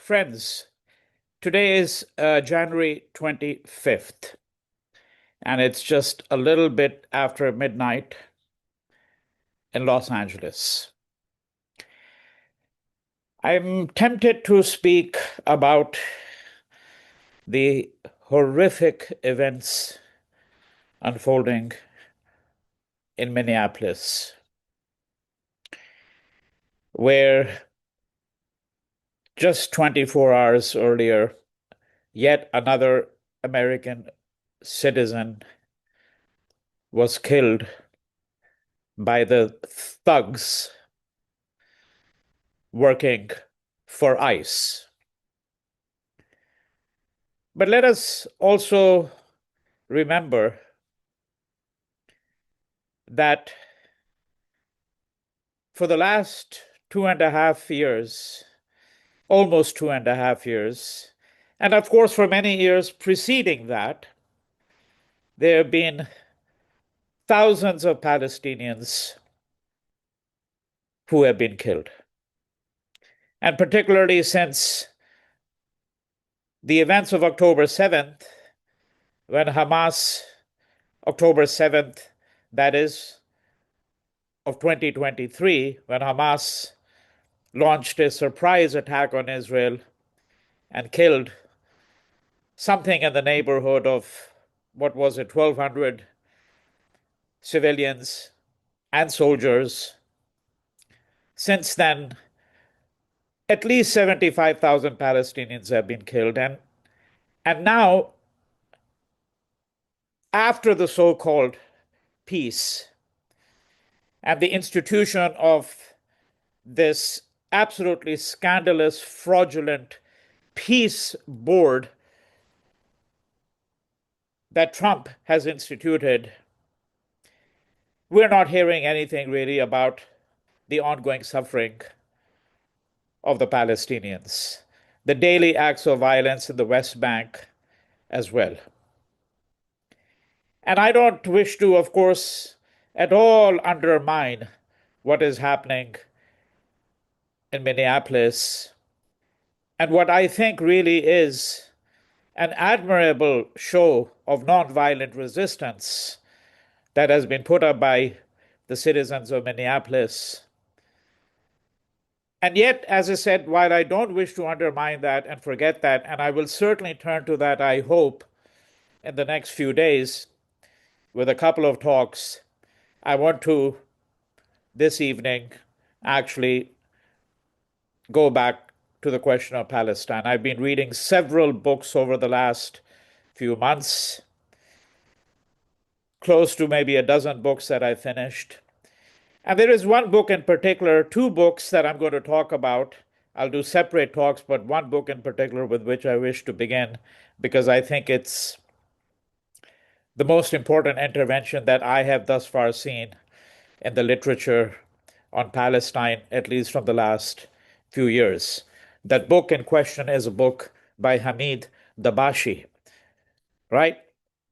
Friends, today is January 25th, and it's just a little bit after midnight in Los Angeles. I'm tempted to speak about the horrific events unfolding in Minneapolis, where just 24 hours earlier, yet another American citizen was killed by the thugs working for ICE. But let us also remember that for the last 2.5 years, almost 2.5 years, and of course for many years preceding that, there have been thousands of Palestinians who have been killed. And particularly since the events of October 7th, when Hamas, October 7th, that is, of 2023, when Hamas launched a surprise attack on Israel and killed something in the neighborhood of, what was it, 1,200 civilians and soldiers. Since then, at least 75,000 Palestinians have been killed. And now, after the so-called peace and the institution of this absolutely scandalous, fraudulent peace board that Trump has instituted, we're not hearing anything really about the ongoing suffering of the Palestinians, the daily acts of violence in the West Bank as well. And I don't wish to, of course, at all undermine what is happening in Minneapolis and what I think really is an admirable show of nonviolent resistance that has been put up by the citizens of Minneapolis. And yet, as I said, while I don't wish to undermine that and forget that, and I will certainly turn to that, I hope, in the next few days with a couple of talks, I want to, this evening, actually go back to the question of Palestine. I've been reading several books over the last few months, close to maybe a dozen books that I finished. And there is one book in particular, two books that I'm going to talk about. I'll do separate talks, but one book in particular with which I wish to begin, because I think it's the most important intervention that I have thus far seen in the literature on Palestine, at least from the last few years. That book in question is a book by Hamid Dabashi, right?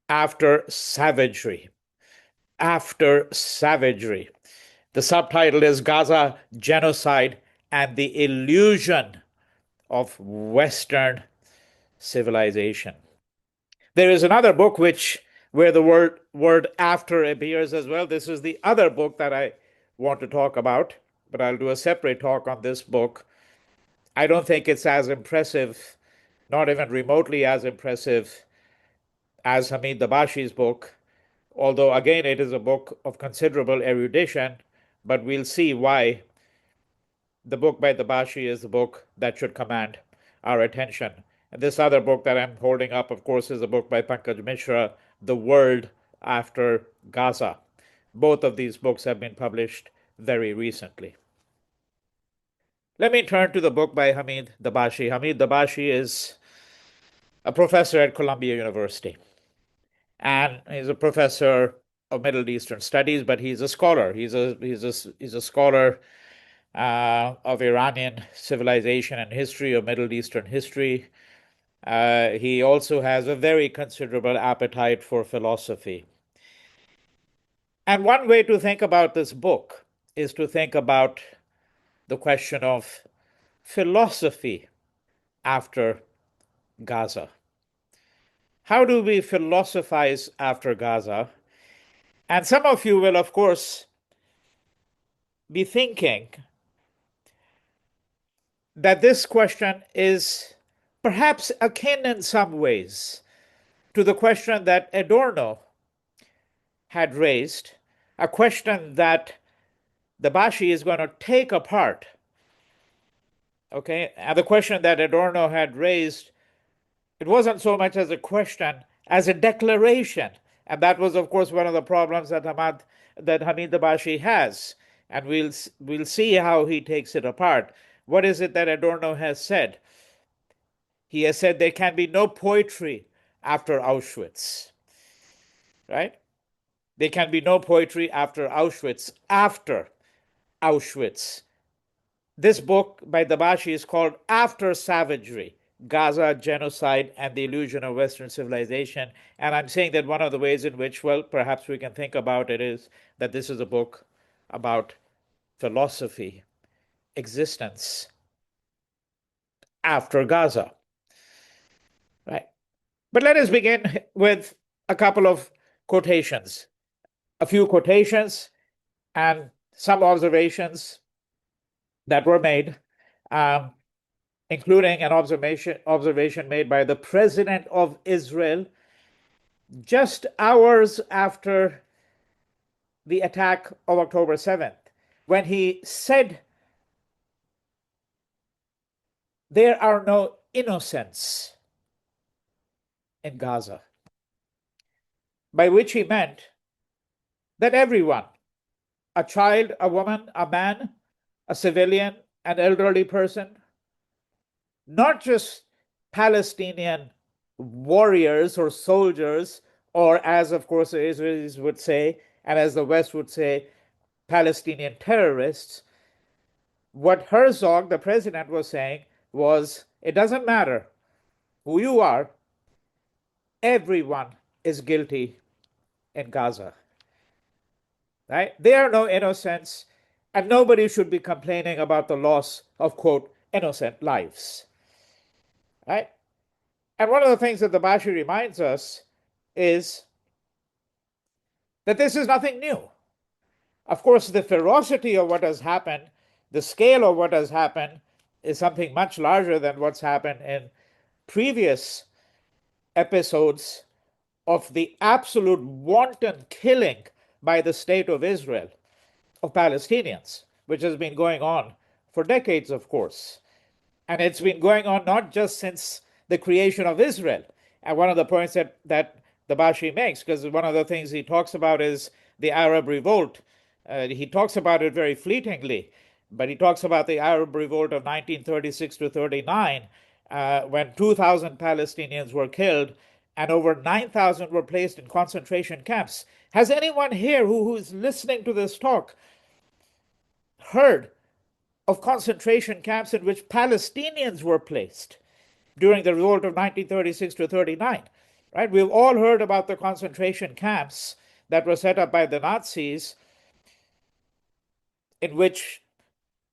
After Savagery. After Savagery. The subtitle is Gaza, Genocide, and the Illusion of Western Civilization. There is another book where the word after appears as well. This is the other book that I want to talk about, but I'll do a separate talk on this book. I don't think it's as impressive, not even remotely as impressive as Hamid Dabashi's book, although again it is a book of considerable erudition, but we'll see why the book by Dabashi is the book that should command our attention. And this other book that I'm holding up, of course, is a book by Pankaj Mishra, The World After Gaza. Both of these books have been published very recently. Let me turn to the book by Hamid Dabashi. Hamid Dabashi is a professor at Columbia University, and he's a professor of Middle Eastern studies, but he's a scholar. He's a scholar of Iranian civilization and history, of Middle Eastern history. He also has a very considerable appetite for philosophy. And one way to think about this book is to think about the question of philosophy after Gaza. How do we philosophize after Gaza? And some of you will, of course, be thinking that this question is perhaps akin in some ways to the question that Adorno had raised, a question that Dabashi is going to take apart. Okay, and the question that Adorno had raised, it wasn't so much as a question as a declaration, and that was, of course, one of the problems that Hamid Dabashi has, and we'll see how he takes it apart. What is it that Adorno has said? He has said there can be no poetry after Auschwitz, right? There can be no poetry after Auschwitz. After Auschwitz. This book by Dabashi is called After Savagery, Gaza, Genocide, and the Illusion of Western Civilization. And I'm saying that one of the ways in which, well, perhaps we can think about it is that this is a book about philosophy, existence after Gaza, right? But let us begin with a couple of quotations, a few quotations and some observations that were made, including an observation made by the President of Israel just hours after the attack of October 7th, when he said, "There are no innocents in Gaza," by which he meant that everyone, a child, a woman, a man, a civilian, an elderly person, not just Palestinian warriors or soldiers, or as, of course, the Israelis would say, and as the West would say, Palestinian terrorists. What Herzog, the president, was saying was, it doesn't matter who you are, everyone is guilty in Gaza. Right? There are no innocents, and nobody should be complaining about the loss of, quote, innocent lives. Right? And one of the things that Dabashi reminds us is that this is nothing new. Of course, the ferocity of what has happened, the scale of what has happened, is something much larger than what's happened in previous episodes of the absolute wanton killing by the state of Israel of Palestinians, which has been going on for decades, of course. And it's been going on not just since the creation of Israel. And one of the points that Dabashi makes, because one of the things he talks about is the Arab revolt. He talks about it very fleetingly, but he talks about the Arab revolt of 1936 to 39, when 2,000 Palestinians were killed and over 9,000 were placed in concentration camps. Has anyone here who is listening to this talk heard of concentration camps in which Palestinians were placed during the revolt of 1936 to 39? Right? We've all heard about the concentration camps that were set up by the Nazis, in which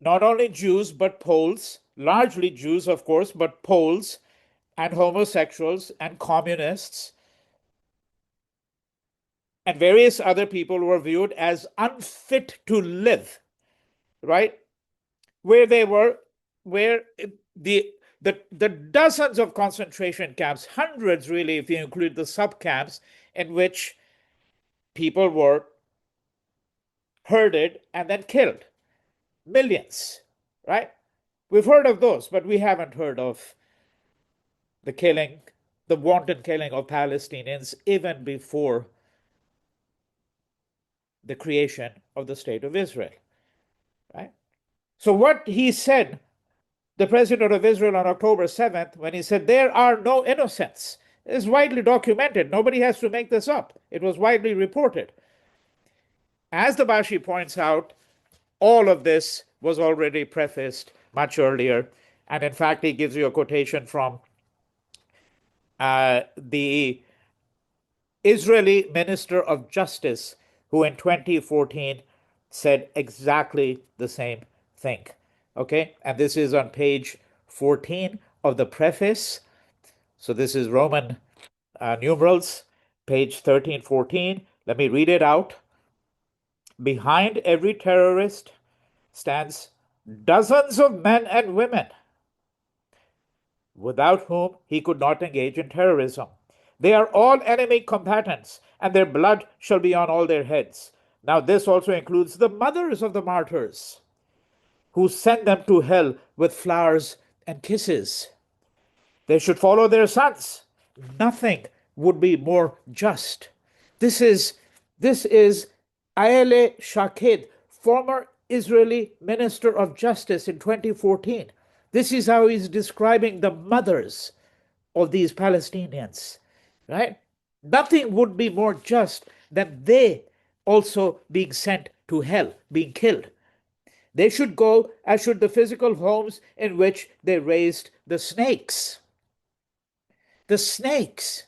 not only Jews but Poles, largely Jews, of course, but Poles and homosexuals and communists and various other people were viewed as unfit to live, right? Where the dozens of concentration camps, hundreds really, if you include the sub-camps, in which people were herded and then killed. Millions, right? We've heard of those, but we haven't heard of the killing, the wanton killing of Palestinians even before the creation of the State of Israel, right? So what he said, the president of Israel on October 7th, when he said, "There are no innocents," is widely documented. Nobody has to make this up. It was widely reported. As Dabashi points out, all of this was already prefaced much earlier. And in fact, he gives you a quotation from the Israeli Minister of Justice, who in 2014 said exactly the same thing. Okay, and this is on page 14 of the preface. So this is Roman numerals, page 1314. Let me read it out. Behind every terrorist stands dozens of men and women without whom he could not engage in terrorism. They are all enemy combatants, and their blood shall be on all their heads. Now, this also includes the mothers of the martyrs, who send them to hell with flowers and kisses. They should follow their sons. Nothing would be more just. This is Aele Shaked, former Israeli Minister of Justice in 2014. This is how he's describing the mothers of these Palestinians, right? Nothing would be more just than they also being sent to hell, being killed. They should go, as should the physical homes in which they raised the snakes. The snakes.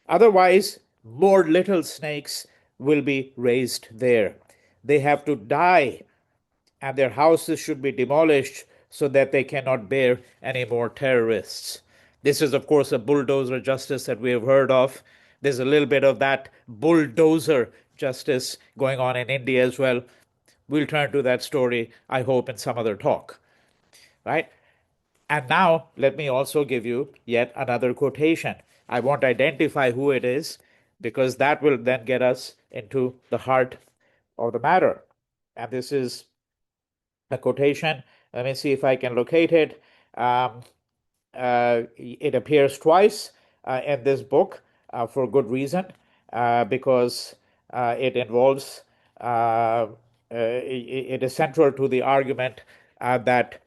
Otherwise, more little snakes will be raised there. They have to die, and their houses should be demolished so that they cannot bear any more terrorists. This is, of course, a bulldozer justice that we have heard of. There's a little bit of that bulldozer justice going on in India as well. We'll turn to that story, I hope, in some other talk, right? And now let me also give you yet another quotation. I won't identify who it is because that will then get us into the heart of the matter. And this is a quotation. Let me see if I can locate it. It appears twice in this book for good reason, because it involves, it is central to the argument that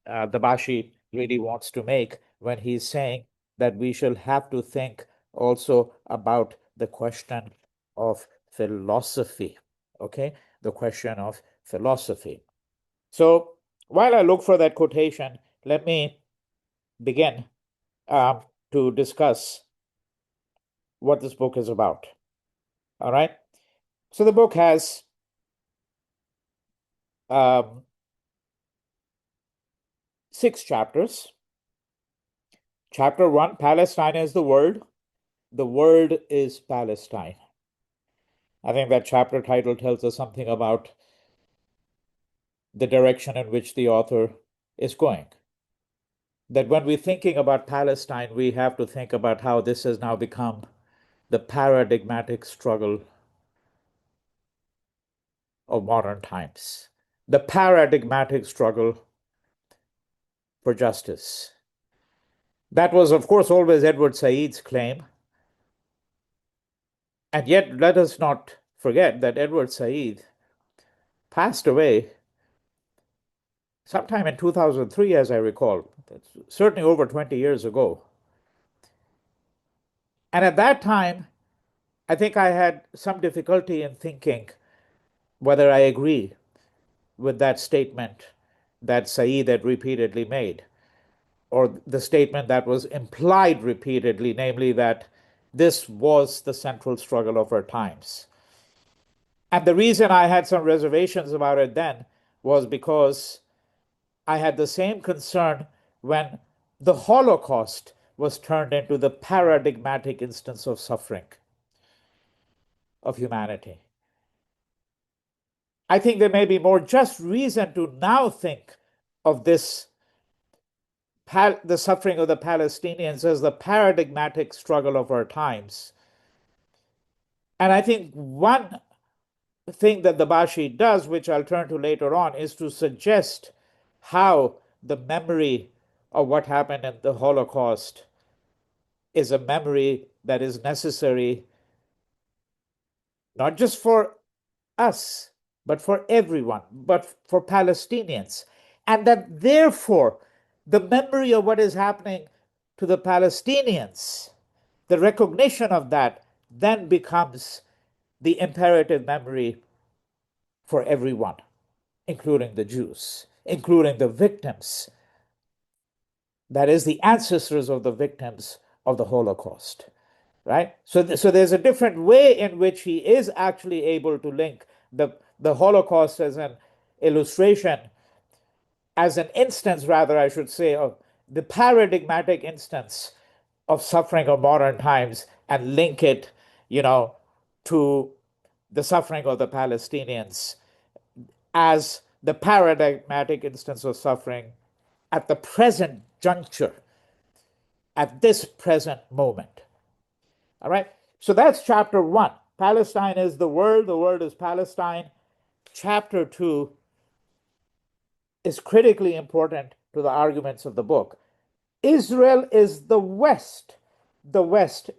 Dabashi really wants to make when he's saying that we shall have to think also about the question of philosophy. Okay, the question of philosophy. So while I look for that quotation, let me begin to discuss what this book is about. All right. So the book has 6 chapters. Chapter 1, Palestine is the world. The world is Palestine. I think that chapter title tells us something about the direction in which the author is going. That when we're thinking about Palestine, we have to think about how this has now become the paradigmatic struggle of modern times, the paradigmatic struggle for justice. That was, of course, always Edward Said's claim. And yet, let us not forget that Edward Said passed away sometime in 2003, as I recall, certainly over 20 years ago. And at that time, I think I had some difficulty in thinking whether I agree with that statement that Said had repeatedly made, or the statement that was implied repeatedly, namely that this was the central struggle of our times. And the reason I had some reservations about it then was because I had the same concern when the Holocaust was turned into the paradigmatic instance of suffering of humanity. I think there may be more just reason to now think of this, the suffering of the Palestinians, as the paradigmatic struggle of our times. And I think one thing that Dabashi does, which I'll turn to later on, is to suggest how the memory of what happened in the Holocaust is a memory that is necessary not just for us, but for everyone, but for Palestinians. And that therefore, the memory of what is happening to the Palestinians, the recognition of that, then becomes the imperative memory for everyone, including the Jews, including the victims, that is, the ancestors of the victims of the Holocaust. Right? So there's a different way in which he is actually able to link the Holocaust as an illustration as an instance, rather, I should say, of the paradigmatic instance of suffering of modern times and link it, you know, to the suffering of the Palestinians as the paradigmatic instance of suffering at the present juncture, at this present moment. All right. So that's chapter one. Palestine is the world is Palestine. Chapter two is critically important to the arguments of the book. Israel is the West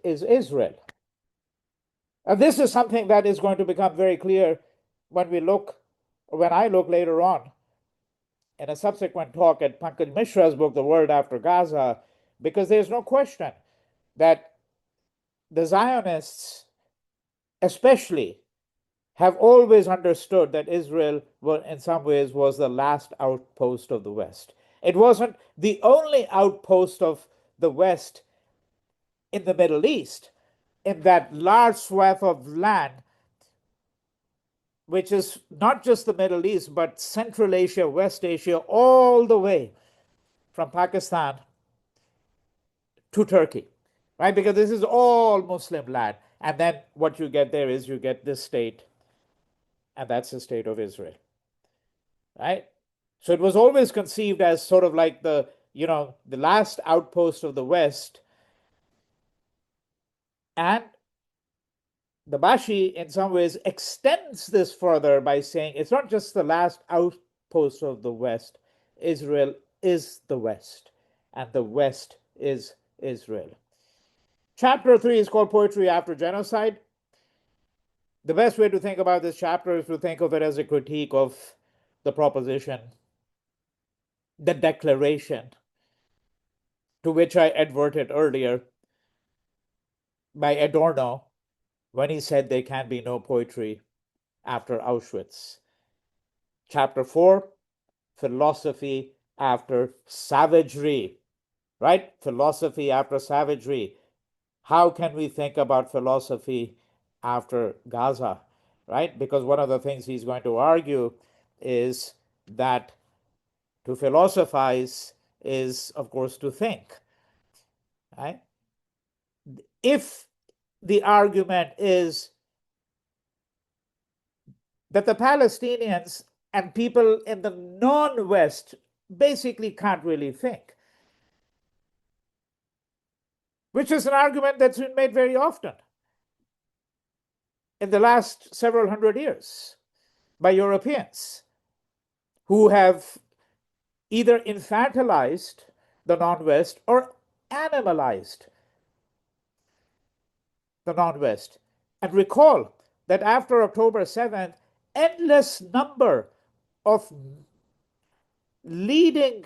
is Israel. And this is something that is going to become very clear when I look later on in a subsequent talk at Pankaj Mishra's book, The World After Gaza, because there's no question that the Zionists, especially, have always understood that Israel, in some ways, was the last outpost of the West. It wasn't the only outpost of the West in the Middle East, in that large swath of land, which is not just the Middle East, but Central Asia, West Asia, all the way from Pakistan to Turkey, right? Because this is all Muslim land. And then what you get there is you get this state, and that's the state of Israel, right? So it was always conceived as sort of like the last outpost of the West. And Dabashi, in some ways, extends this further by saying it's not just the last outpost of the West. Israel is the West, and the West is Israel. Chapter 3 is called Poetry After Genocide. The best way to think about this chapter is to think of it as a critique of the proposition, the declaration, to which I adverted earlier by Adorno when he said there can be no poetry after Auschwitz. Chapter 4, Philosophy After Savagery, right? Philosophy after savagery. How can we think about philosophy after Gaza, right? Because one of the things he's going to argue is that to philosophize is, of course, to think, right? If the argument is that the Palestinians and people in the non-West basically can't really think, which is an argument that's been made very often in the last several hundred years by Europeans who have either infantilized the non-West or animalized the non-West. And recall that after October 7th, endless number of leading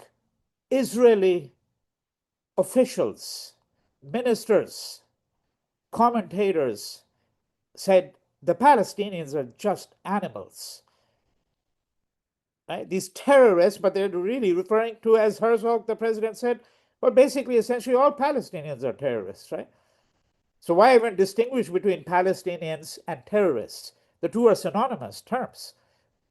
Israeli officials, ministers, commentators said the Palestinians are just animals. Right? These terrorists, but they're really referring to, as Herzog, the president, said, well, basically, essentially, all Palestinians are terrorists, right? So why even distinguish between Palestinians and terrorists? The two are synonymous terms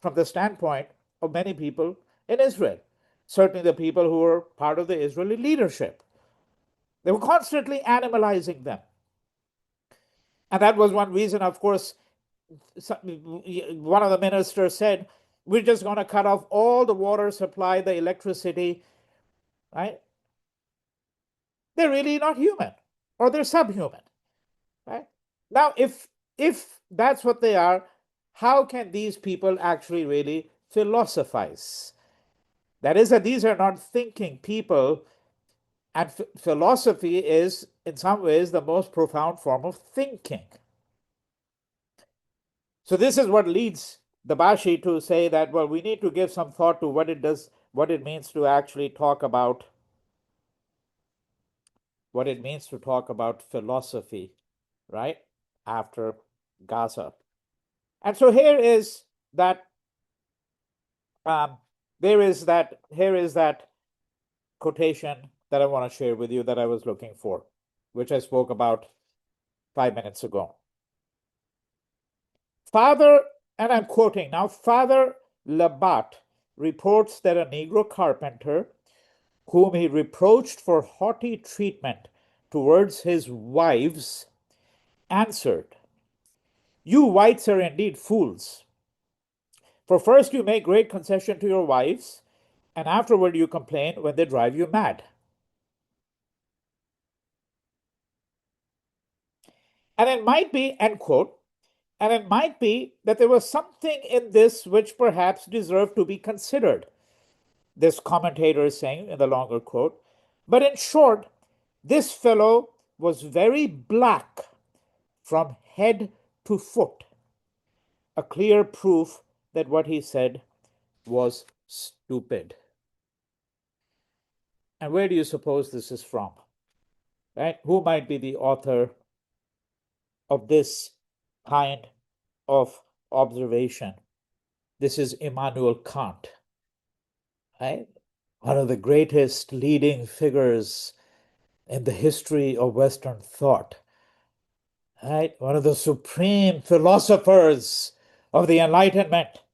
from the standpoint of many people in Israel, certainly the people who were part of the Israeli leadership. They were constantly animalizing them. And that was one reason, of course, one of the ministers said, we're just going to cut off all the water supply, the electricity, right? They're really not human, or they're subhuman, right? Now, if that's what they are, how can these people actually really philosophize? That is, that these are not thinking people, and philosophy is, in some ways, the most profound form of thinking. So this is what leads Dabashi to say that, well, we need to give some thought to what it means to actually talk about philosophy, right? After Gaza. And so here is that here is that quotation that I want to share with you that I was looking for, which I spoke about 5 minutes ago. Father, and I'm quoting now, Father Labat reports that a Negro carpenter, whom he reproached for haughty treatment towards his wives, answered, "You whites are indeed fools. For first you make great concession to your wives, and afterward you complain when they drive you mad." And it might be, end quote, and it might be that there was something in this which perhaps deserved to be considered, this commentator is saying in the longer quote. But in short, this fellow was very black from head to foot, a clear proof that what he said was stupid. And where do you suppose this is from? Right? Who might be the author of this kind of observation? This is Immanuel Kant, right? One of the greatest leading figures in the history of Western thought, right? One of the supreme philosophers of the Enlightenment.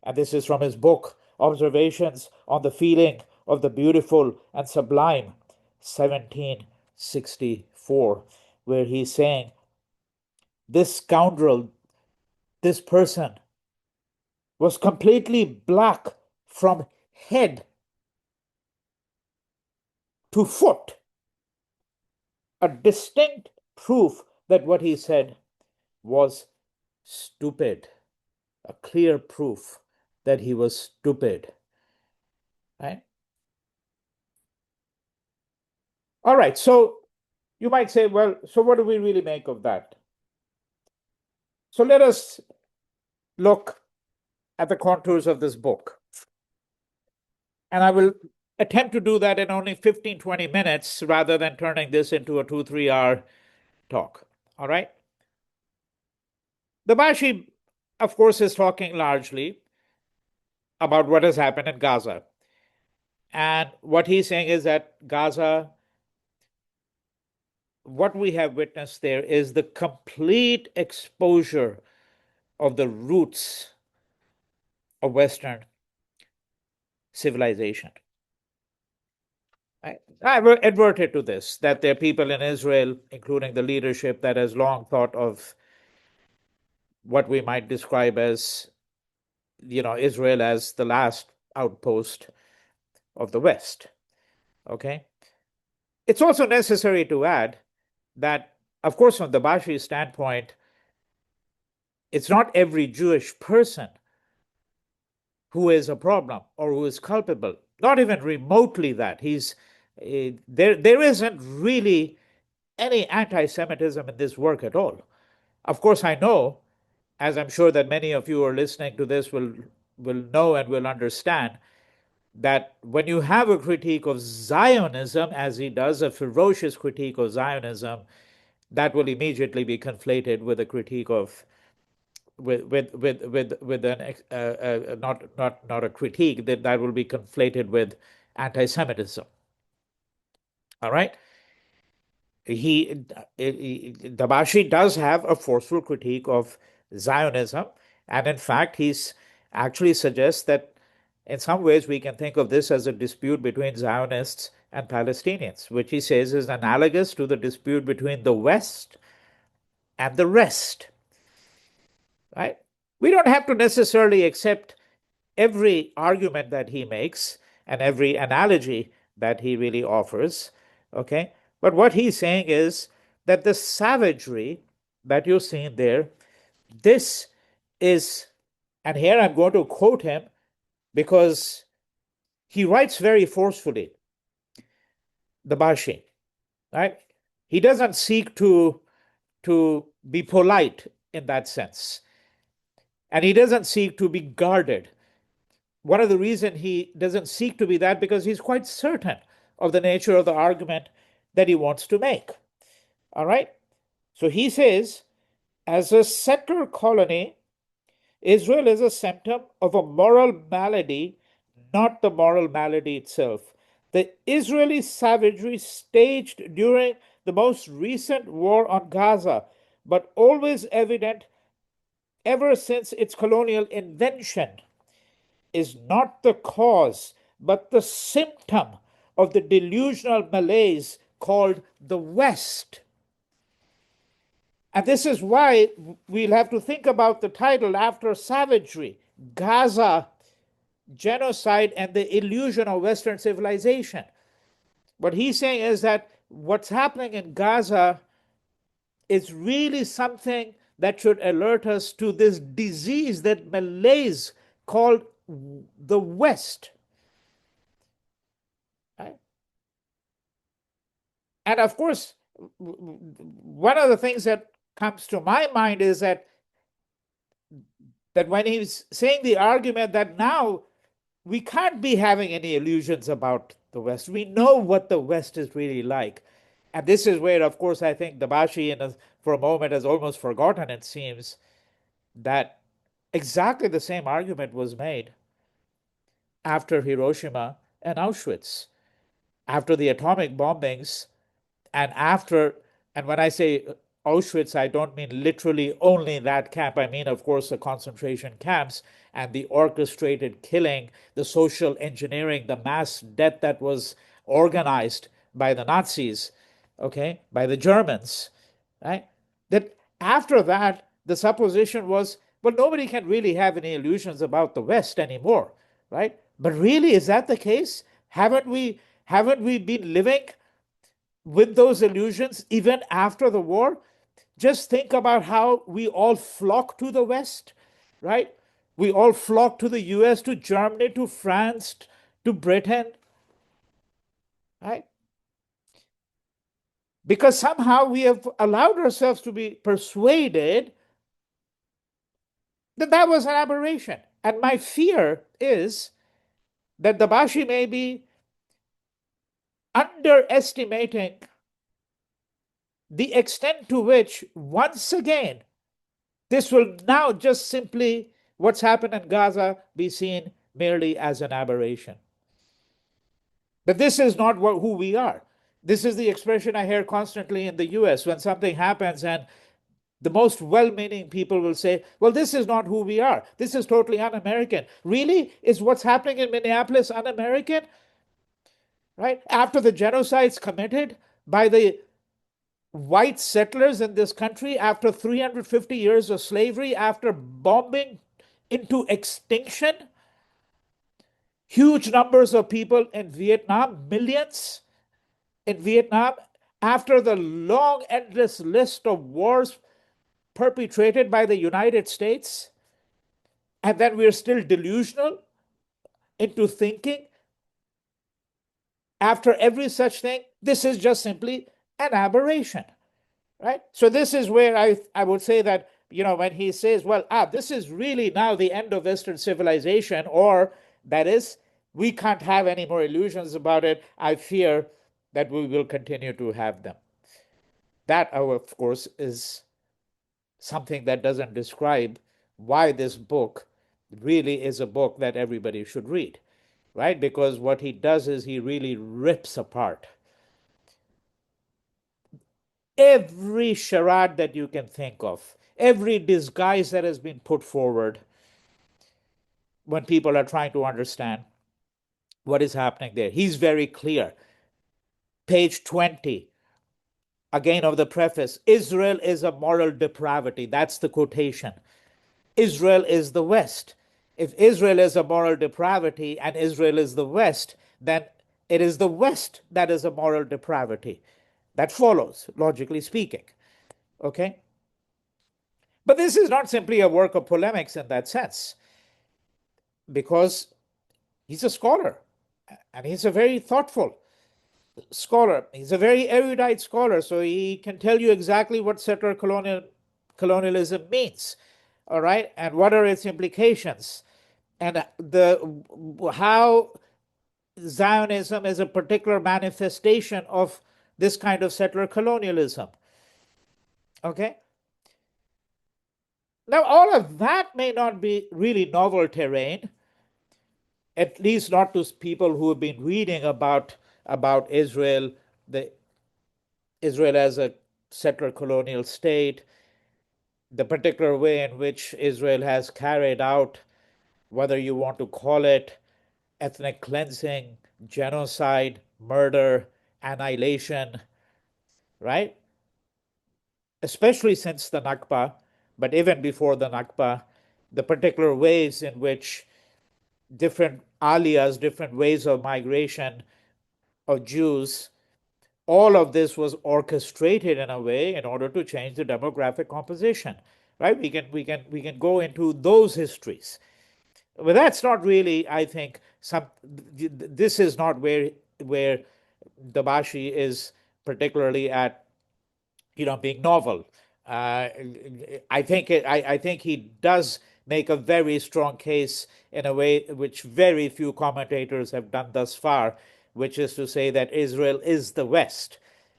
And this is from his book, Observations on the Feeling of the Beautiful and Sublime, 1764, where he's saying, this scoundrel, this person, was completely black from head to foot, a distinct proof that what he said was stupid, a clear proof that he was stupid. Right? All right, so you might say, well, so what do we really make of that? So let us look at the contours of this book. And I will attempt to do that in only 15, 20 minutes rather than turning this into a 2-3 hour talk. All right? Dabashi, of course, is talking largely about what has happened in Gaza. And what he's saying is that Gaza, what we have witnessed there is the complete exposure of the roots of Western civilization. I've adverted to this, that there are people in Israel, including the leadership, that has long thought of what we might describe as, Israel as the last outpost of the West. Okay? It's also necessary to add that, of course, from the Dabashi standpoint, it's not every Jewish person who is a problem or who is culpable. Not even remotely that. There isn't really any anti-Semitism in this work at all. Of course, I know, as I'm sure that many of you who are listening to this will know and will understand, that when you have a critique of Zionism, as he does, a ferocious critique of Zionism, that will immediately be conflated with a critique of with an not a critique that will be conflated with anti-Semitism. All right. Dabashi does have a forceful critique of Zionism, and in fact, he's actually suggests that in some ways we can think of this as a dispute between Zionists and Palestinians, which he says is analogous to the dispute between the West and the rest. Right? We don't have to necessarily accept every argument that he makes and every analogy that he really offers. Okay? But what he's saying is that the savagery that you're seeing there, this is, and here I'm going to quote him because he writes very forcefully, Dabashi, right? He doesn't seek to be polite in that sense. And he doesn't seek to be guarded. One of the reasons he doesn't seek to be that because he's quite certain of the nature of the argument that he wants to make. All right? So he says, as a settler colony, Israel is a symptom of a moral malady, not the moral malady itself. The Israeli savagery staged during the most recent war on Gaza, but always evident ever since its colonial invention, is not the cause, but the symptom of the delusional malaise called the West. And this is why we'll have to think about the title After Savagery, Gaza, Genocide, and the Illusion of Western Civilization. What he's saying is that what's happening in Gaza is really something that should alert us to this disease, that malaise called the West. Right? And of course, one of the things that comes to my mind is that when he's saying the argument that now we can't be having any illusions about the West. We know what the West is really like. And this is where, of course, I think Dabashi, for a moment, has almost forgotten, it seems, that exactly the same argument was made after Hiroshima and Auschwitz, after the atomic bombings, and after, and when I say Auschwitz, I don't mean literally only that camp. I mean, of course, the concentration camps and the orchestrated killing, the social engineering, the mass death that was organized by the Nazis, okay, by the Germans, right? That after that, the supposition was, well, nobody can really have any illusions about the West anymore, right? But really, is that the case? Haven't we been living with those illusions even after the war? Just think about how we all flock to the West, right? We all flock to the US, to Germany, to France, to Britain, right? Because somehow we have allowed ourselves to be persuaded that that was an aberration. And my fear is that Dabashi may be underestimating the extent to which, once again, this will now just simply, what's happened in Gaza, be seen merely as an aberration. But this is not who we are. This is the expression I hear constantly in the US when something happens, and the most well meaning people will say, well, this is not who we are. This is totally un American. Really? Is what's happening in Minneapolis un American? Right? After the genocides committed by the white settlers in this country, after 350 years of slavery, after bombing into extinction huge numbers of people in Vietnam, millions in Vietnam, after the long, endless list of wars perpetrated by the United States, and then we're still delusional into thinking after every such thing, this is just simply an aberration, right? So this is where I would say that, when he says, well, this is really now the end of Western civilization, or that is, we can't have any more illusions about it, I fear that we will continue to have them. That, of course, is something that doesn't describe why this book really is a book that everybody should read, right? Because what he does is he really rips apart every charade that you can think of, every disguise that has been put forward when people are trying to understand what is happening there. He's very clear. Page 20, again of the preface, Israel is a moral depravity. That's the quotation. Israel is the West. If Israel is a moral depravity and Israel is the West, then it is the West that is a moral depravity. That follows, logically speaking. Okay? But this is not simply a work of polemics in that sense, because he's a scholar and he's a very thoughtful scholar. He's a very erudite scholar, so he can tell you exactly what settler colonialism means, all right, and what are its implications, and how Zionism is a particular manifestation of this kind of settler colonialism. Okay? Now, all of that may not be really novel terrain, at least not to people who have been reading about Israel, the Israel as a settler colonial state, the particular way in which Israel has carried out whether you want to call it ethnic cleansing, genocide, murder, annihilation, right? Especially since the Nakba, but even before the Nakba, the particular ways in which different aliyahs, different ways of migration of Jews, all of this was orchestrated in a way in order to change the demographic composition, right? We can go into those histories, but that's not really, I think, some. This is not where Dabashi is particularly at, being novel. Uh, I think he does make a very strong case in a way which very few commentators have done thus far, which is to say that Israel is the West,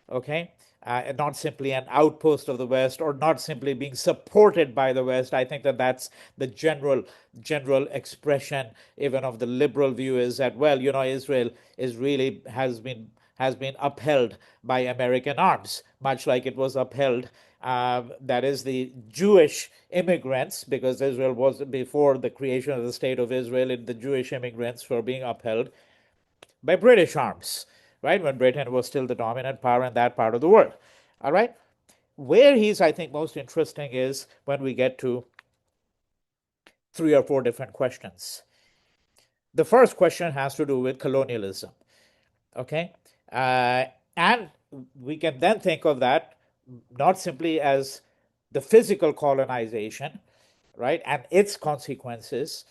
okay, and not simply an outpost of the West or not simply being supported by the West. I think that that's the general expression even of the liberal view, is that, well, Israel is really has been upheld by American arms, much like it was upheld. That is, the Jewish immigrants, because Israel was, before the creation of the state of Israel, the Jewish immigrants were being upheld by British arms, right? When Britain was still the dominant power in that part of the world. All right. Where he's, I think, most interesting is when we get to three or four different questions. The first question has to do with colonialism. Okay. Uh, and we can then think of that not simply as the physical colonization, right, and its consequences,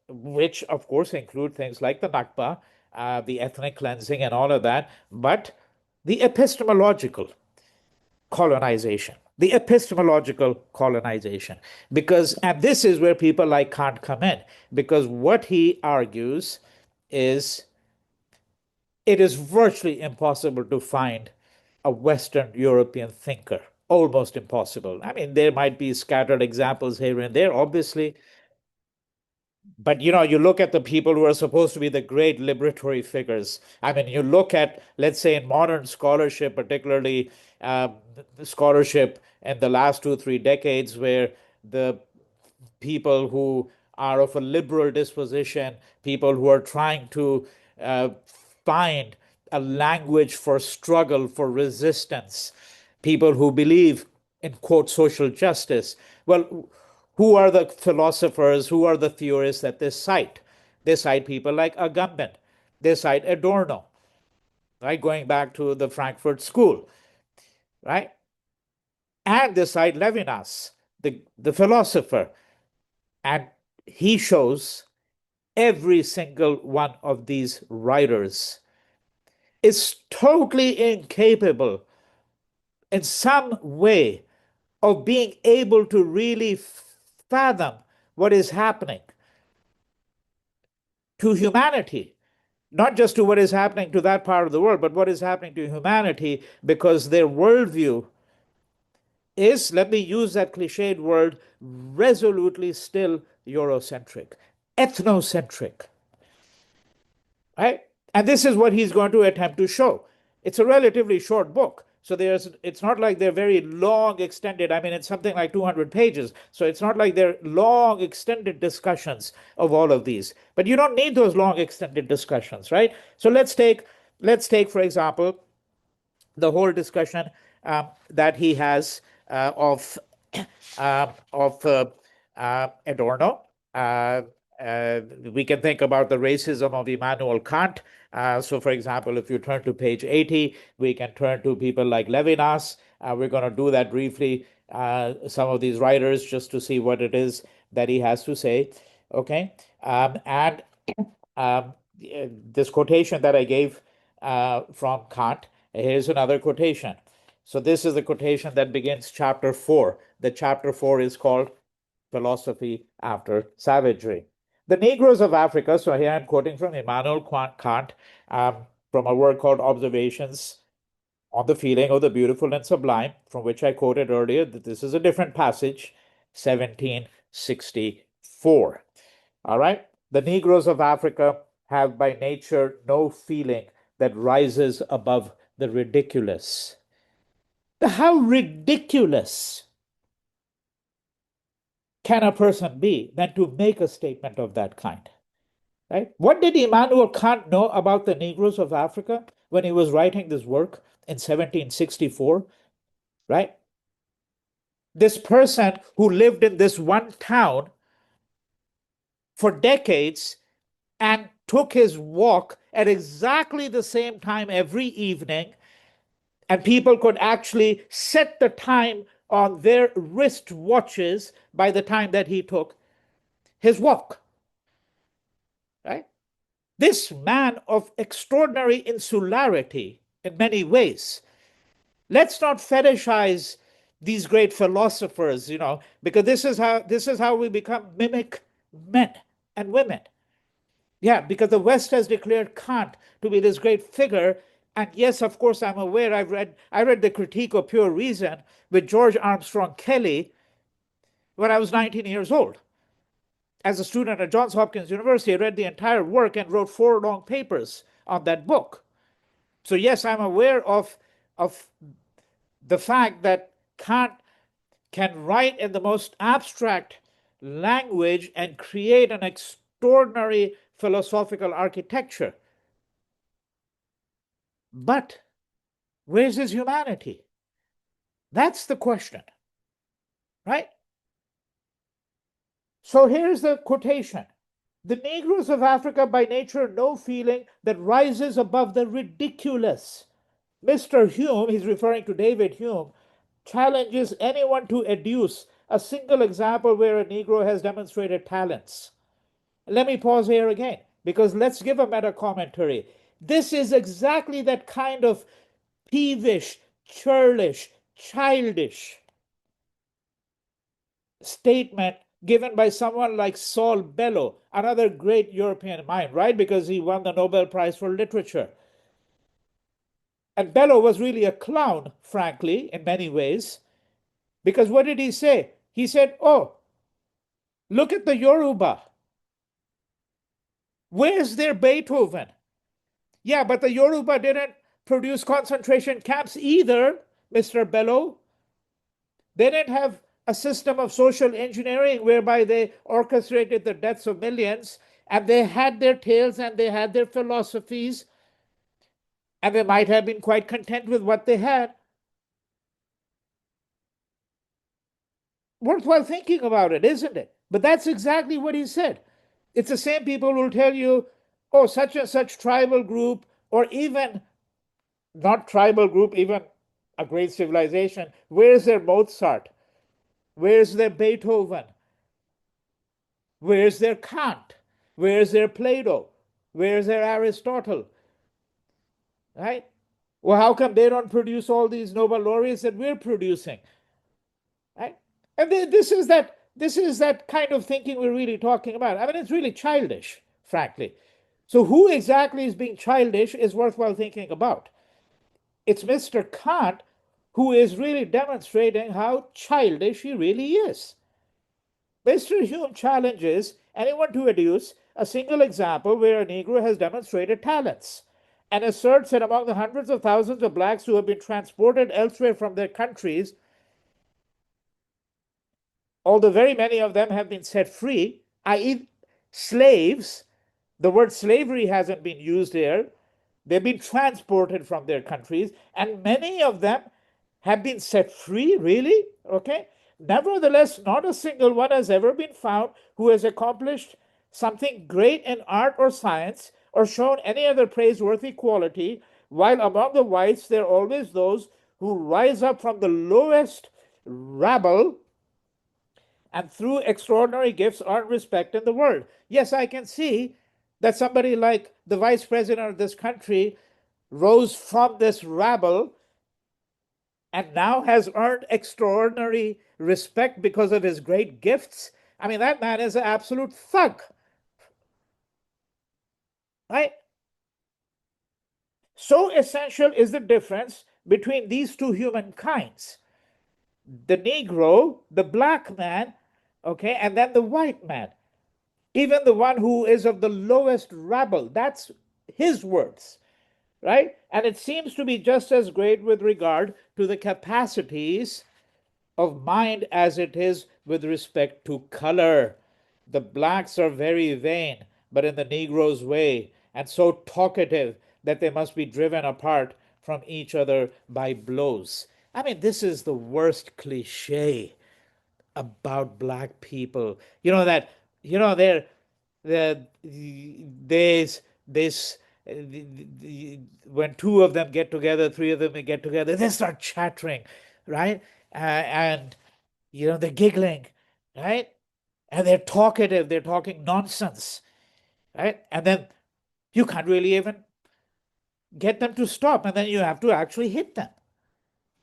which of course include things like the Nakba, the ethnic cleansing, and all of that, but the epistemological colonization. The epistemological colonization. Because, and this is where people like Kant come in, because what he argues is it is virtually impossible to find a Western European thinker. Almost impossible. I mean, there might be scattered examples here and there, obviously, but you look at the people who are supposed to be the great liberatory figures. I mean, you look at, let's say, in modern scholarship, particularly scholarship in the last 2, 3 decades, where the people who are of a liberal disposition, people who are trying to uh, find a language for struggle, for resistance, people who believe in, quote, social justice. Well, who are the philosophers, who are the theorists that they cite? They cite people like Agamben, they cite Adorno, right, going back to the Frankfurt School, right? And they cite Levinas, the philosopher. And he shows every single one of these writers is totally incapable in some way of being able to really fathom what is happening to humanity, not just to what is happening to that part of the world, but what is happening to humanity, because their worldview is, let me use that cliched word, resolutely still Eurocentric, ethnocentric, right? And this is what he's going to attempt to show. It's a relatively short book. So it's not like they're very long extended. I mean, it's something like 200 pages. So it's not like they're long extended discussions of all of these. But you don't need those long extended discussions, right? So let's take for example the whole discussion that he has of Adorno. Uh, we can think about the racism of Immanuel Kant. So, for example, if you turn to page 80, we can turn to people like Levinas. We're going to do that briefly, some of these writers, just to see what it is that he has to say. Okay. And this quotation that I gave from Kant, here's another quotation. So, this is the quotation that begins chapter 4. The chapter 4 is called Philosophy After Savagery. The Negroes of Africa, so here I'm quoting from Immanuel Kant, from a work called Observations on the Feeling of the Beautiful and Sublime, from which I quoted earlier that this is a different passage, 1764. All right? The Negroes of Africa have by nature no feeling that rises above the ridiculous. How ridiculous can a person be than to make a statement of that kind? Right? What did Immanuel Kant know about the Negroes of Africa when he was writing this work in 1764? Right? This person who lived in this one town for decades and took his walk at exactly the same time every evening, and people could actually set the time on their wrist watches by the time that he took his walk. Right? This man of extraordinary insularity in many ways. Let's not fetishize these great philosophers, because this is how we become mimic men and women. Yeah, because the West has declared Kant to be this great figure. And yes, of course, I'm aware. I read the Critique of Pure Reason with George Armstrong Kelly when I was 19 years old. As a student at Johns Hopkins University, I read the entire work and wrote 4 long papers on that book. So yes, I'm aware of the fact that Kant can write in the most abstract language and create an extraordinary philosophical architecture. But where's his humanity? That's the question, right? So here's the quotation. The Negroes of Africa by nature no feeling that rises above the ridiculous. Mr. Hume, he's referring to David Hume, challenges anyone to adduce a single example where a Negro has demonstrated talents. Let me pause here again, because let's give a meta commentary. This is exactly that kind of peevish, churlish, childish statement given by someone like Saul Bellow, another great European mind, right? Because he won the Nobel Prize for Literature. And Bellow was really a clown, frankly, in many ways, because what did he say? He said, oh, look at the Yoruba. Where's their Beethoven? Yeah, but the Yoruba didn't produce concentration camps either, Mr. Bellow. They didn't have a system of social engineering whereby they orchestrated the deaths of millions, and they had their tales and they had their philosophies, and they might have been quite content with what they had. Worthwhile thinking about it, isn't it? But that's exactly what he said. It's the same people who will tell you, oh, such and such tribal group, or even not tribal group, even a great civilization, where's their Mozart? Where's their Beethoven? Where's their Kant? Where's their Plato? Where's their Aristotle? Right? Well, how come they don't produce all these Nobel laureates that we're producing? Right? And this is that kind of thinking we're really talking about. I mean, it's really childish, frankly. So who exactly is being childish is worthwhile thinking about. It's Mr. Kant who is really demonstrating how childish he really is. Mr. Hume challenges anyone to adduce a single example where a Negro has demonstrated talents and asserts that among the hundreds of thousands of blacks who have been transported elsewhere from their countries, although very many of them have been set free, i.e., slaves, the word slavery hasn't been used here, they've been transported from their countries, and many of them have been set free, really? Okay? Nevertheless, not a single one has ever been found who has accomplished something great in art or science or shown any other praiseworthy quality, while among the whites there are always those who rise up from the lowest rabble and through extraordinary gifts earn respect in the world. Yes, I can see that somebody like the vice president of this country rose from this rabble and now has earned extraordinary respect because of his great gifts. I mean, that man is an absolute thug, right? So essential is the difference between these two human kinds, the Negro, the black man, okay, and then the white man. Even the one who is of the lowest rabble, that's his words, right? And it seems to be just as great with regard to the capacities of mind as it is with respect to color. The blacks are very vain, but in the Negro's way, and so talkative that they must be driven apart from each other by blows. I mean, this is the worst cliche about black people. You know that, you know, they're there's this when two of them get together, three of them get together, they start chattering, right? And they're giggling, right? And they're talkative, they're talking nonsense, right? And then you can't really even get them to stop, and then you have to actually hit them,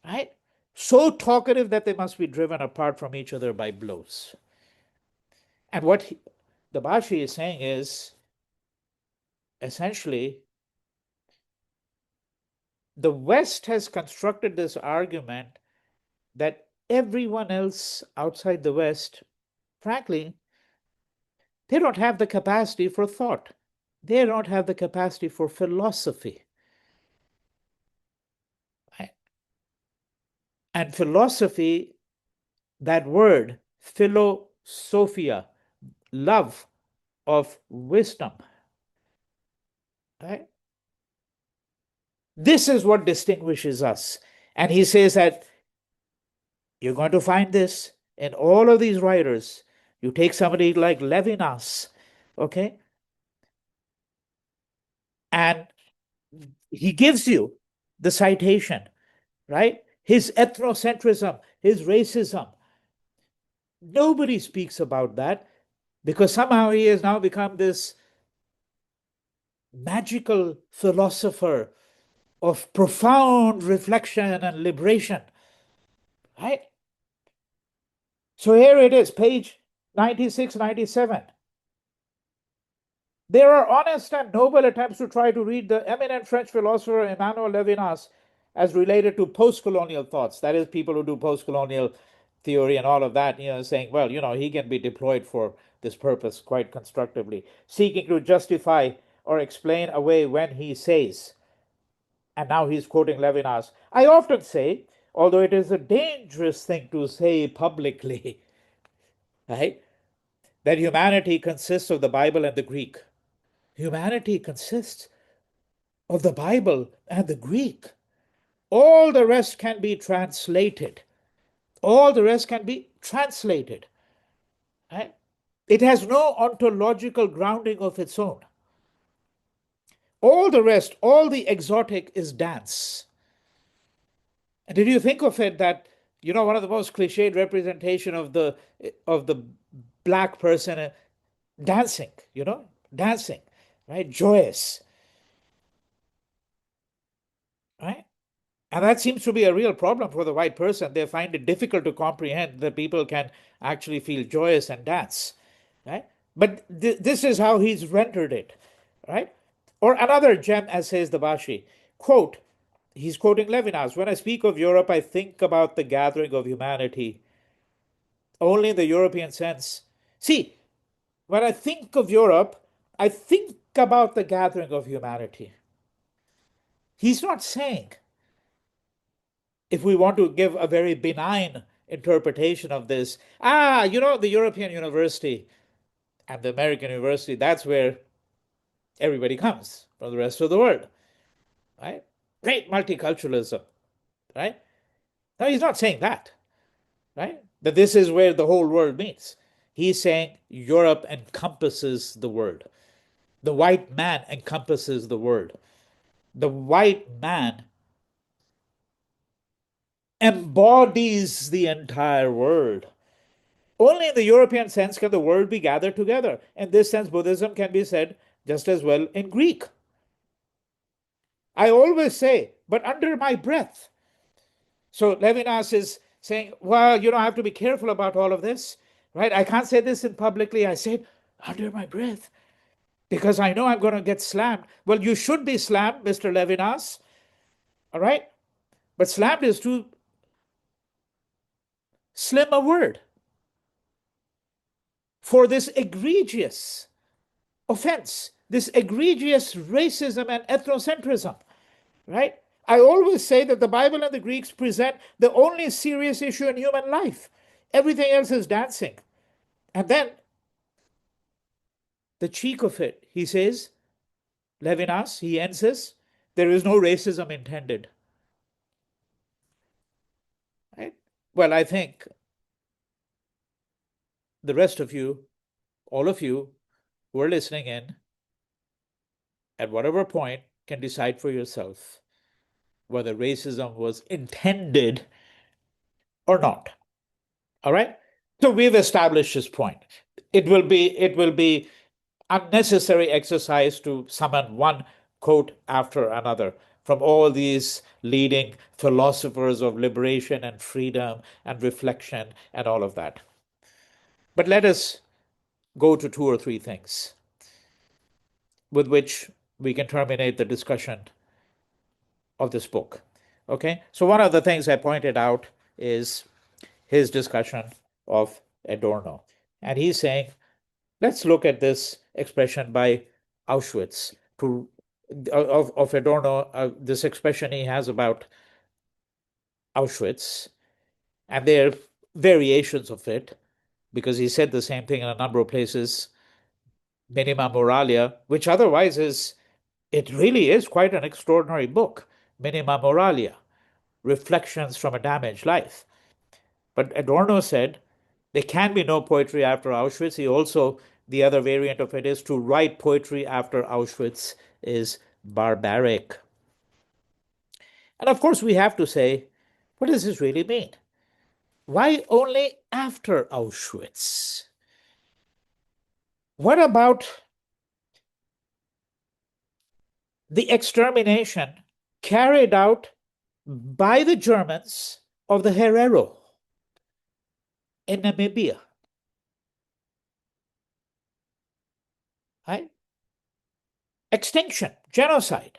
right? So talkative that they must be driven apart from each other by blows. And what Dabashi is saying is essentially the West has constructed this argument that everyone else outside the West, frankly, they don't have the capacity for thought. They don't have the capacity for philosophy. And philosophy, that word, philosophia, love of wisdom, right? This is what distinguishes us. And he says that you're going to find this in all of these writers. You take somebody like Levinas, okay? And he gives you the citation, right? His ethnocentrism, his racism. Nobody speaks about that because somehow he has now become this magical philosopher of profound reflection and liberation, right? So here it is, page 96, 97. There are honest and noble attempts to try to read the eminent French philosopher Emmanuel Levinas as related to post-colonial thoughts. That is, people who do post-colonial theory and all of that, saying, well, he can be deployed for this purpose quite constructively, seeking to justify or explain away when he says, and now he's quoting Levinas, I often say, although it is a dangerous thing to say publicly, right, that humanity consists of the Bible and the Greek. Humanity consists of the Bible and the Greek. All the rest can be translated. All the rest can be translated. Right? It has no ontological grounding of its own. All the rest, all the exotic is dance. And did you think of it that, one of the most cliched representation of the black person dancing, dancing, right? Joyous, right? And that seems to be a real problem for the white person. They find it difficult to comprehend that people can actually feel joyous and dance, right? But this is how he's rendered it, right? Or another gem, as says Dabashi, quote, he's quoting Levinas, when I speak of Europe, I think about the gathering of humanity only in the European sense. See, when I think of Europe, I think about the gathering of humanity. He's not saying, if we want to give a very benign interpretation of this, the European university and the American university, that's where everybody comes from the rest of the world, right? Great multiculturalism, right? No, he's not saying that, right? That this is where the whole world meets. He's saying Europe encompasses the world. The white man encompasses the world. The white man embodies the entire world. Only in the European sense can the world be gathered together. In this sense, Buddhism can be said just as well in Greek. I always say, but under my breath. So Levinas is saying, well, I have to be careful about all of this, right? I can't say this in publicly. I say it under my breath because I know I'm going to get slammed. Well, you should be slammed, Mr. Levinas, all right? But slammed is too slim a word for this egregious offense, this egregious racism and ethnocentrism, right? I always say that the Bible and the Greeks present the only serious issue in human life. Everything else is dancing. And then the cheek of it, he says, Levinas, he ends this, there is no racism intended. Right? Well, I think the rest of you, all of you who are listening in, at whatever point, can decide for yourself whether racism was intended or not. All right? So we've established this point. It will be unnecessary exercise to summon one quote after another from all these leading philosophers of liberation and freedom and reflection and all of that. But let us go to two or three things with which we can terminate the discussion of this book. Okay, so one of the things I pointed out is his discussion of Adorno. And he's saying, let's look at this expression by Auschwitz of Adorno, this expression he has about Auschwitz, and there are variations of it, because he said the same thing in a number of places, Minima Moralia, which otherwise it really is quite an extraordinary book, Minima Moralia, Reflections from a Damaged Life. But Adorno said there can be no poetry after Auschwitz. He also, the other variant of it is to write poetry after Auschwitz is barbaric. And of course, we have to say, what does this really mean? Why only after Auschwitz? What about the extermination carried out by the Germans of the Herero in Namibia? Right? Extinction, genocide.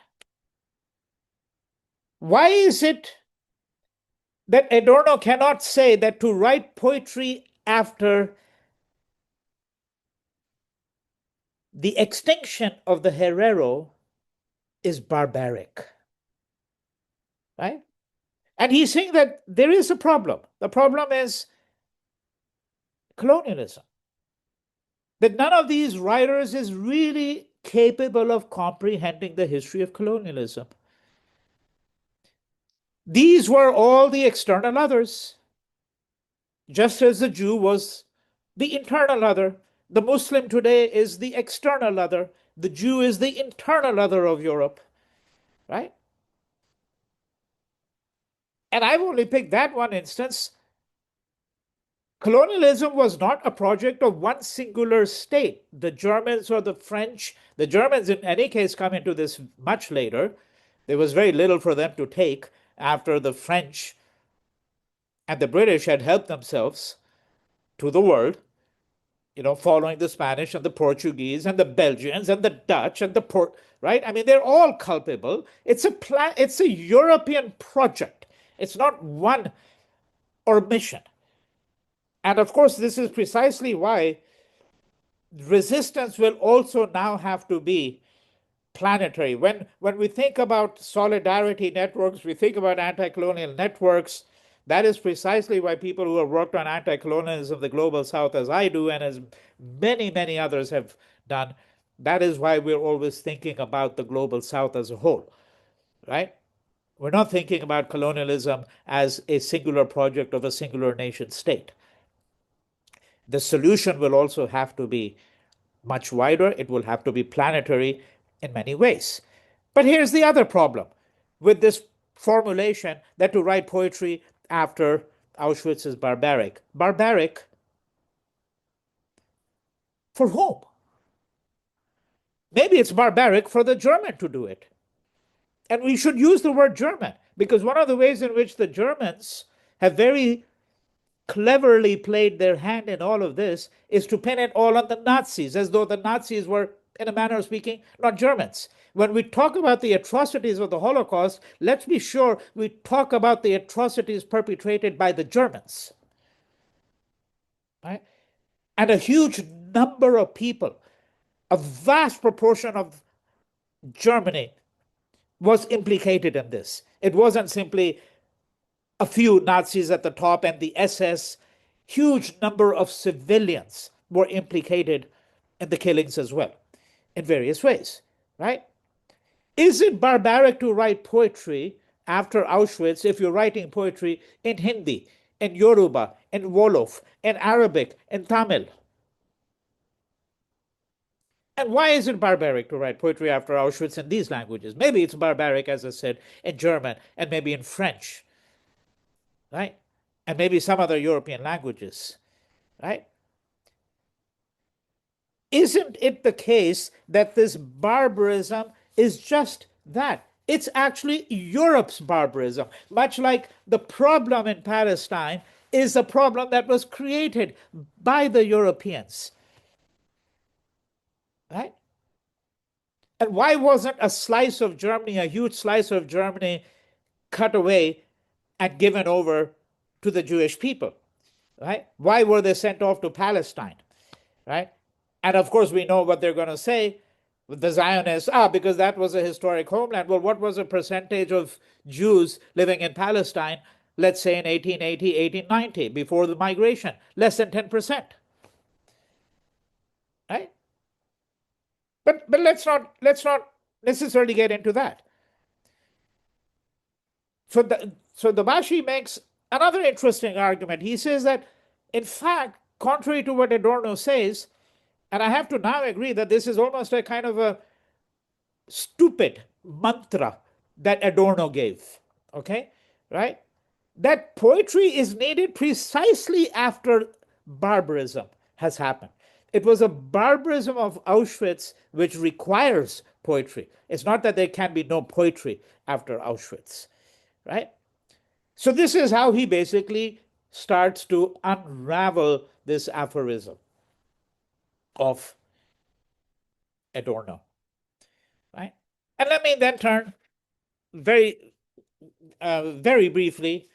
Why is it that Adorno cannot say that to write poetry after the extinction of the Herero is barbaric? Right? And he's saying that there is a problem. The problem is colonialism. That none of these writers is really capable of comprehending the history of colonialism. These were all the external others, just as the Jew was the internal other. The Muslim today is the external other. The Jew is the internal other of Europe, right? And I've only picked that one instance. Colonialism was not a project of one singular state, the Germans or the French. The Germans, in any case, come into this much later. There was very little for them to take after the French and the British had helped themselves to the world, following the Spanish and the Portuguese and the Belgians and the Dutch and right? I mean, they're all culpable. It's a European project. It's not one or mission. And of course, this is precisely why resistance will also now have to be planetary. When we think about solidarity networks, we think about anti-colonial networks. That is precisely why people who have worked on anti-colonialism, the global south, as I do, and as many, many others have done, that is why we're always thinking about the global south as a whole, right? We're not thinking about colonialism as a singular project of a singular nation state. The solution will also have to be much wider. It will have to be planetary in many ways. But here's the other problem with this formulation that to write poetry after Auschwitz is barbaric. Barbaric for whom? Maybe it's barbaric for the German to do it. And we should use the word German, because one of the ways in which the Germans have very cleverly played their hand in all of this is to pin it all on the Nazis, as though the Nazis were, in a manner of speaking, not Germans. When we talk about the atrocities of the Holocaust, let's be sure we talk about the atrocities perpetrated by the Germans. Right? And a huge number of people, a vast proportion of Germany, was implicated in this. It wasn't simply a few Nazis at the top and the SS. Huge number of civilians were implicated in the killings as well, in various ways, right? Is it barbaric to write poetry after Auschwitz if you're writing poetry in Hindi, in Yoruba, in Wolof, in Arabic, in Tamil? And why is it barbaric to write poetry after Auschwitz in these languages? Maybe it's barbaric, as I said, in German and maybe in French, right? And maybe some other European languages, right? Isn't it the case that this barbarism is just that? It's actually Europe's barbarism, much like the problem in Palestine is a problem that was created by the Europeans, right? And why wasn't a slice of Germany, a huge slice of Germany, cut away and given over to the Jewish people, right? Why were they sent off to Palestine, right? And of course, we know what they're going to say with the Zionists, because that was a historic homeland. Well, what was the percentage of Jews living in Palestine, let's say in 1880, 1890, before the migration? Less than 10%, right? But let's not necessarily get into that. So Dabashi makes another interesting argument. He says that, in fact, contrary to what Adorno says, and I have to now agree that this is almost a kind of a stupid mantra that Adorno gave, okay, right? That poetry is needed precisely after barbarism has happened. It was a barbarism of Auschwitz which requires poetry. It's not that there can be no poetry after Auschwitz, right? So this is how he basically starts to unravel this aphorism of Adorno, right? And let me then turn very, very briefly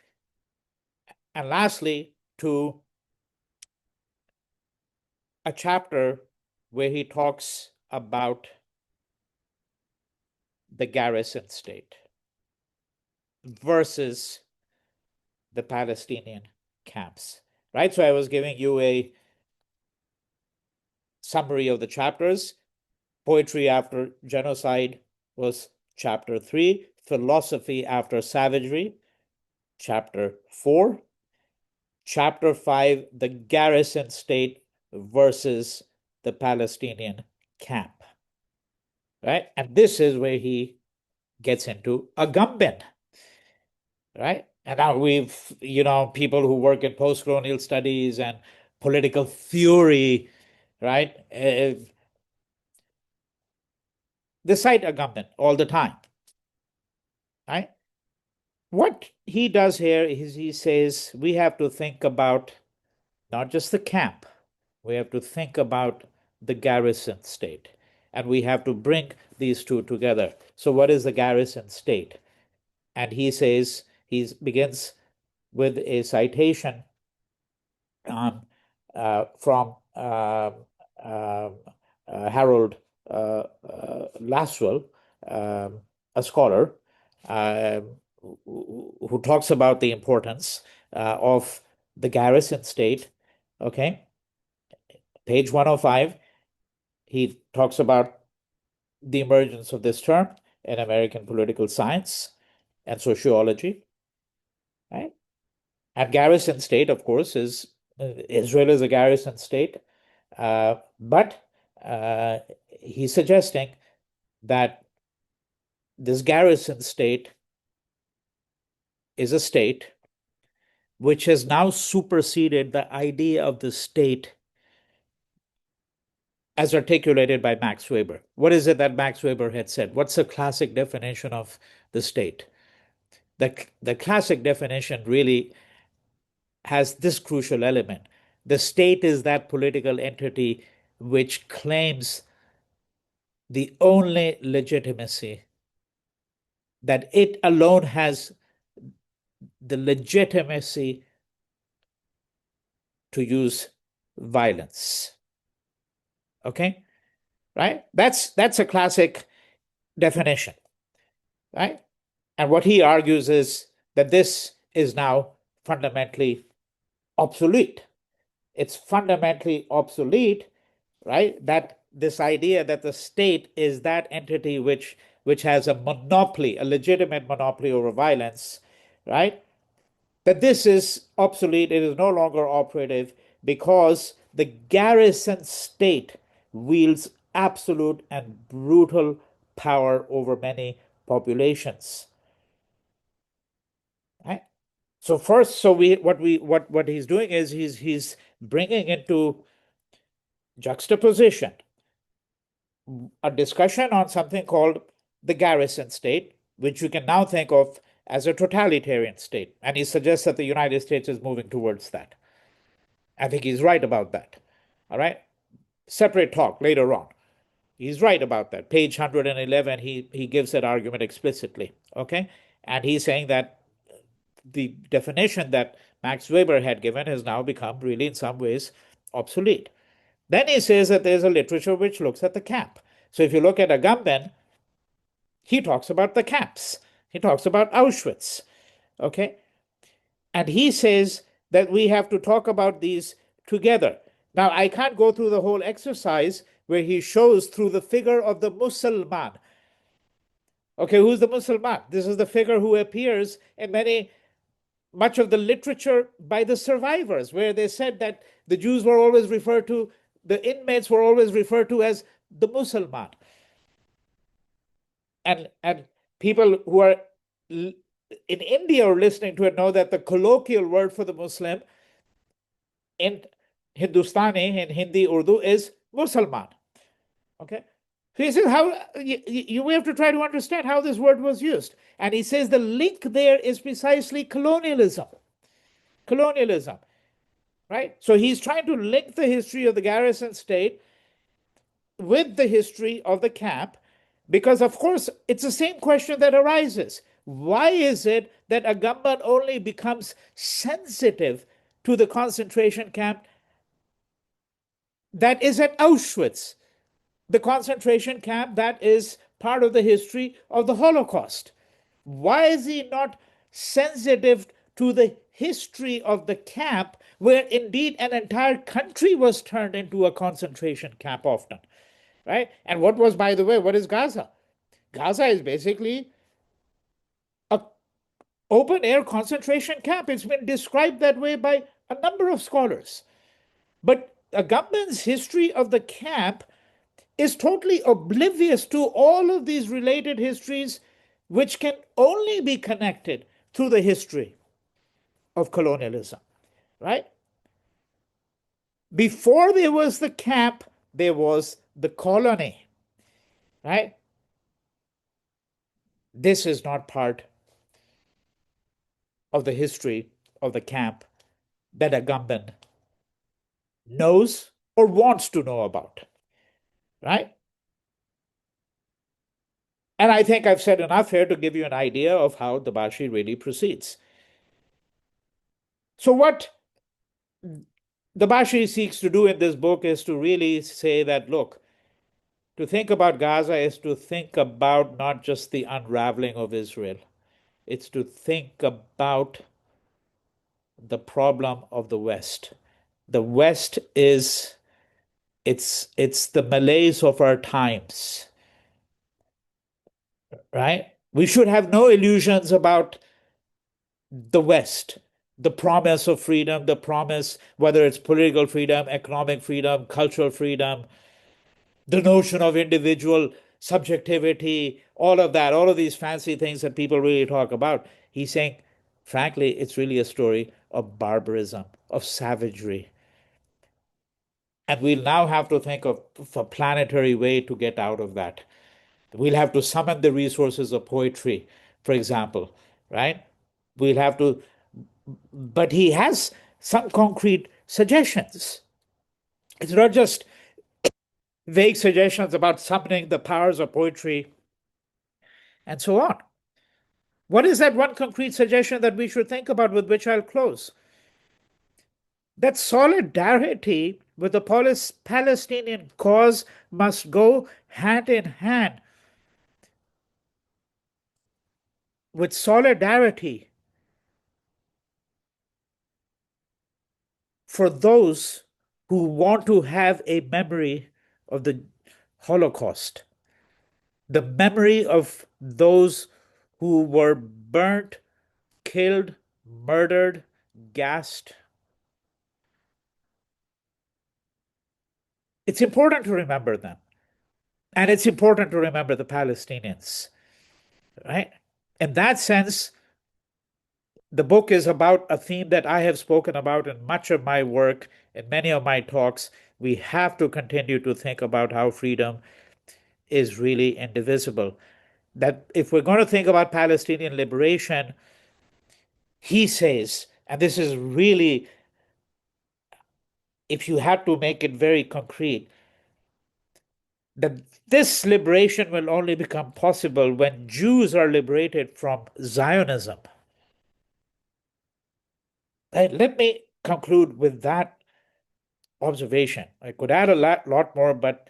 and lastly to a chapter where he talks about the garrison state versus the Palestinian camps, right? So I was giving you a summary of the chapters. Poetry after genocide was chapter 3, philosophy after savagery, chapter 4, chapter 5, the garrison state versus the Palestinian camp, right? And this is where he gets into Agamben, right? And now people who work in post-colonial studies and political theory, right? They cite Agamben all the time, right? What he does here is he says we have to think about not just the camp, we have to think about the garrison state, and we have to bring these two together. So, what is the garrison state? And he says, he begins with a citation from Harold Laswell, a scholar, who talks about the importance of the garrison state. Okay, page 105, he talks about the emergence of this term in American political science and sociology, right? And garrison state, of course, is Israel is a garrison state, but he's suggesting that this garrison state is a state which has now superseded the idea of the state as articulated by Max Weber. What is it that Max Weber had said? What's the classic definition of the state? The classic definition really has this crucial element. The state is that political entity which claims the only legitimacy, that it alone has the legitimacy to use violence. Okay? Right? That's a classic definition. right? And what he argues is that this is now fundamentally obsolete. It's fundamentally obsolete, right? That this idea that the state is that entity which has a monopoly, a legitimate monopoly over violence, right? That this is obsolete, it is no longer operative because the garrison state wields absolute and brutal power over many populations. Right? So first, so what he's doing is he's bringing into juxtaposition a discussion on something called the garrison state, which you can now think of as a totalitarian state. And he suggests that the United States is moving towards that. I think he's right about that. All right. Separate talk later on. He's right about that. Page 111, he gives that argument explicitly. Okay. And he's saying that the definition that Max Weber had given has now become really, in some ways, obsolete. Then he says that there's a literature which looks at the camp. So if you look at Agamben, he talks about the camps. He talks about Auschwitz. Okay. And he says that we have to talk about these together. Now, I can't go through the whole exercise where he shows through the figure of the Musulman. Okay, who's the Musulman? This is the figure who appears in much of the literature by the survivors, where they said that the Jews were always referred to, the inmates were always referred to as the Musulman. And people who are in India are listening to it know that the colloquial word for the Muslim in Hindustani, in Hindi, Urdu, is Musalman. Okay? So he says, how you have to try to understand how this word was used. And he says the link there is precisely colonialism. Colonialism. Right? So he's trying to link the history of the garrison state with the history of the camp, because, of course, it's the same question that arises. Why is it that Agamben only becomes sensitive to the concentration camp that is at Auschwitz, the concentration camp that is part of the history of the Holocaust? Why is he not sensitive to the history of the camp, where indeed an entire country was turned into a concentration camp often? Right? And what was, by the way, what is Gaza? Gaza is basically a open air concentration camp. It's been described that way by a number of scholars. But Agamben's history of the camp is totally oblivious to all of these related histories, which can only be connected through the history of colonialism, right? Before there was the camp, there was the colony, right? This is not part of the history of the camp that Agamben knows or wants to know about, right? And I think I've said enough here to give you an idea of how Dabashi really proceeds. So what Dabashi seeks to do in this book is to really say that, look, to think about Gaza is to think about not just the unraveling of Israel, it's to think about the problem of the West. The West is it's the malaise of our times, right? We should have no illusions about the West, the promise of freedom, the promise, whether it's political freedom, economic freedom, cultural freedom, the notion of individual subjectivity, all of that, all of these fancy things that people really talk about. He's saying, frankly, it's really a story of barbarism, of savagery. And we'll now have to think of a planetary way to get out of that. We'll have to summon the resources of poetry, for example, right? We'll have to, but he has some concrete suggestions. It's not just vague suggestions about summoning the powers of poetry and so on. What is that one concrete suggestion that we should think about, with which I'll close? That solidarity with the Palestinian cause must go hand in hand with solidarity for those who want to have a memory of the Holocaust, the memory of those who were burnt, killed, murdered, gassed. It's important to remember them. And it's important to remember the Palestinians, right? In that sense, the book is about a theme that I have spoken about in much of my work, in many of my talks. We have to continue to think about how freedom is really indivisible. That if we're going to think about Palestinian liberation, he says, and this is really, if you had to make it very concrete, that this liberation will only become possible when Jews are liberated from Zionism. Let me conclude with that observation. I could add a lot more, but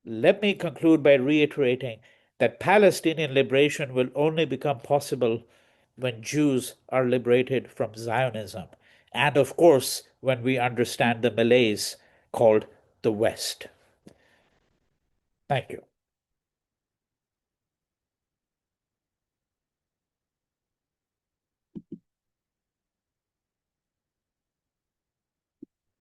let me conclude by reiterating that Palestinian liberation will only become possible when Jews are liberated from Zionism. And of course, when we understand the malaise called the West. Thank you.